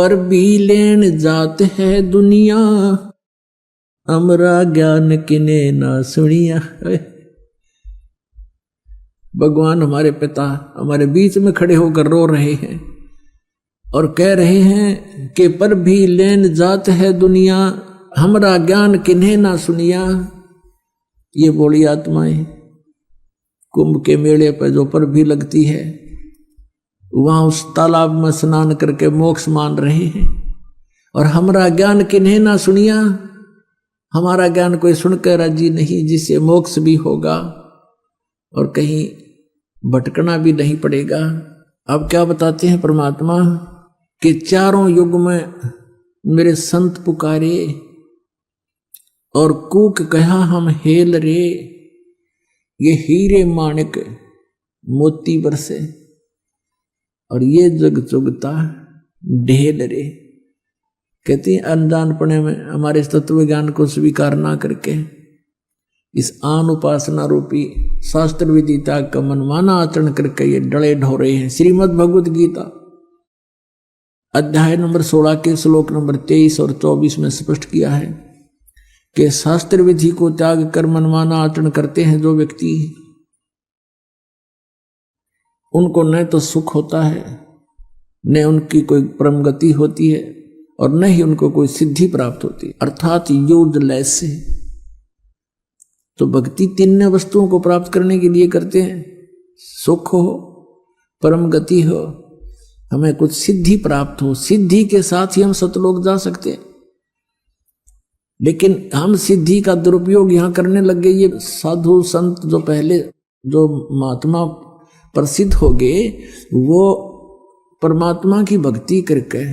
पर भी लेन जात है दुनिया, हमरा ज्ञान किने ना सुनिया। भगवान हमारे पिता हमारे बीच में खड़े होकर रो रहे हैं और कह रहे हैं कि पर भी लेन जात है दुनिया, हमरा ज्ञान किन्हें ना सुनिया। ये बोली आत्माएं कुंभ के मेले पर जो पर भी लगती है, वहां उस तालाब में स्नान करके मोक्ष मान रहे हैं। और हमरा ज्ञान किन्हें ना सुनिया, हमारा ज्ञान कोई सुनकर राजी नहीं, जिससे मोक्ष भी होगा और कहीं भटकना भी नहीं पड़ेगा। अब क्या बताते हैं परमात्मा कि चारों युग में मेरे संत पुकारे और कूक कहा हम हेल रे, ये हीरे माणिक मोती बरसे और ये जग चुगता ढेल रे। कहती हैं अनजानपने में हमारे तत्व ज्ञान को स्वीकार ना करके इस आन उपासना रूपी शास्त्र विधि त्याग का मनमाना आचरण करके ये डले ढो रहे हैं। श्रीमद् भगवत गीता अध्याय नंबर 16 के श्लोक नंबर 23 और 24 में स्पष्ट किया है कि शास्त्र विधि को त्याग कर मनमाना आचरण करते हैं जो व्यक्ति, उनको न तो सुख होता है, न उनकी कोई परम गति होती है और न ही उनको कोई सिद्धि प्राप्त होती है, अर्थात यूजलेस से। तो भक्ति तीन वस्तुओं को प्राप्त करने के लिए करते हैं, सुख हो, परम गति हो, हमें कुछ सिद्धि प्राप्त हो। सिद्धि के साथ ही हम सतलोक जा सकते हैं। लेकिन हम सिद्धि का दुरुपयोग यहां करने लग गए। ये साधु संत जो पहले जो महात्मा प्रसिद्ध हो गए, वो परमात्मा की भक्ति करके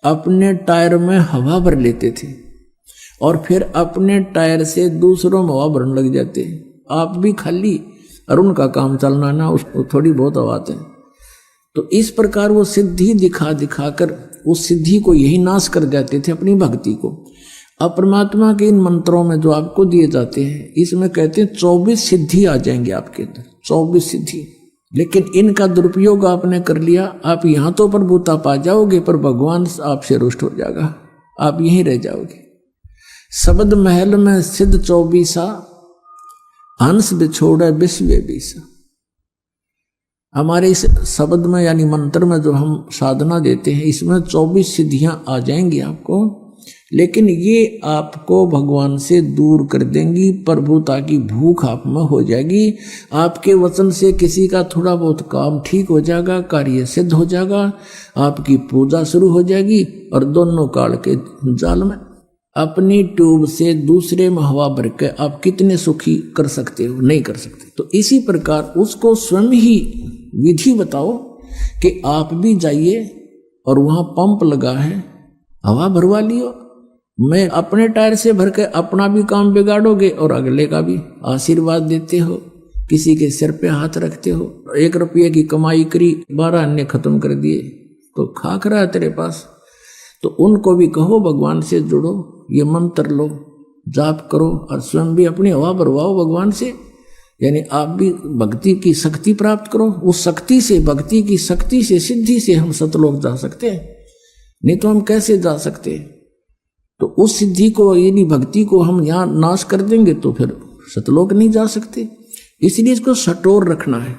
अपने टायर में हवा भर लेते थे और फिर अपने टायर से दूसरों में हवा भरने लग जाते। आप भी खाली और उनका काम चलना ना, उसको थोड़ी बहुत हवा आते हैं। तो इस प्रकार वो सिद्धि दिखा दिखा कर उस सिद्धि को यही नाश कर जाते थे, अपनी भक्ति को। अब परमात्मा के इन मंत्रों में जो आपको दिए जाते हैं, इसमें कहते हैं 24 सिद्धि आ जाएंगे आपके अंदर, 24 सिद्धि। लेकिन इनका दुरुपयोग आपने कर लिया, आप यहां तो प्रभुता पा जाओगे पर भगवान आपसे रुष्ट हो जाएगा, आप यहीं रह जाओगे। शब्द महल में सिद्ध 24, हंस बिछोड़े विश्व बीसा। हमारे इस शब्द में यानी मंत्र में जो हम साधना देते हैं, इसमें 24 सिद्धियां आ जाएंगी आपको, लेकिन ये आपको भगवान से दूर कर देंगी। प्रभुता की भूख आप में हो जाएगी। आपके वचन से किसी का थोड़ा बहुत काम ठीक हो जाएगा, कार्य सिद्ध हो जाएगा, आपकी पूजा शुरू हो जाएगी और दोनों काल के जाल में अपनी ट्यूब से दूसरे में हवा भर के आप कितने सुखी कर सकते हो? नहीं कर सकते। तो इसी प्रकार उसको स्वयं ही विधि बताओ कि आप भी जाइए और वहां पंप लगा है, हवा भरवा लियो। मैं अपने टायर से भर के अपना भी काम बिगाड़ोगे और अगले का भी। आशीर्वाद देते हो, किसी के सिर पे हाथ रखते हो, 1 रुपये की कमाई करी, 12 अन्य खत्म कर दिए, तो खाक रहा है तेरे पास। तो उनको भी कहो भगवान से जुड़ो, ये मंत्र लो, जाप करो और स्वयं भी अपनी हवा भरवाओ भगवान से। यानी आप भी भक्ति की शक्ति प्राप्त करो। उस शक्ति से, भक्ति की शक्ति से, सिद्धि से हम सतलोक जा सकते हैं, नहीं तो हम कैसे जा सकते? तो उस सिद्धि को, यदि भक्ति को हम यहाँ नाश कर देंगे तो फिर सतलोक नहीं जा सकते। इसलिए इसको सटोर रखना है।